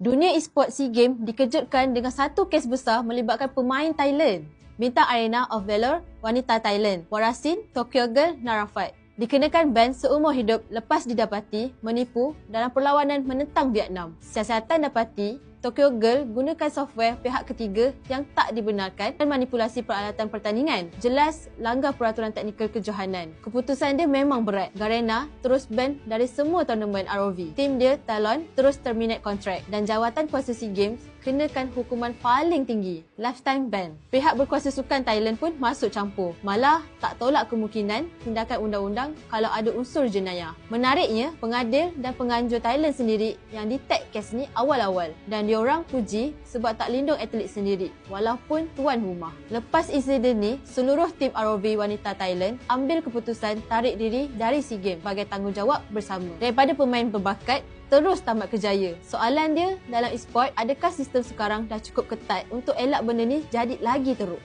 Dunia e-sport SEA Games dikejutkan dengan satu kes besar melibatkan pemain Thailand. Bintang Arena of Valor wanita Thailand, Warasin Tokyo Girl Narafat, dikenakan ban seumur hidup lepas didapati menipu dalam perlawanan menentang Vietnam. Siasatan dapati Tokyo Girl gunakan software pihak ketiga yang tak dibenarkan dan manipulasi peralatan pertandingan. Jelas langgar peraturan teknikal kejohanan. Keputusan dia memang berat. Garena terus ban dari semua tournament ROV. Tim dia, Talon, terus terminate kontrak dan jawatan kuasa SEA Games kenakan hukuman paling tinggi, lifetime ban. Pihak berkuasa sukan Thailand pun masuk campur. Malah tak tolak kemungkinan tindakan undang-undang kalau ada unsur jenayah. Menariknya, pengadil dan penganjur Thailand sendiri yang detect kes ni awal-awal dan diorang puji sebab tak lindung atlet sendiri walaupun tuan rumah. Lepas insiden ni, seluruh tim ROV wanita Thailand ambil keputusan tarik diri dari SEA Games sebagai tanggungjawab bersama. Daripada pemain berbakat terus tamat kerjaya. Soalan dia dalam e-sport, adakah sistem sekarang dah cukup ketat untuk elak benda ni jadi lagi teruk?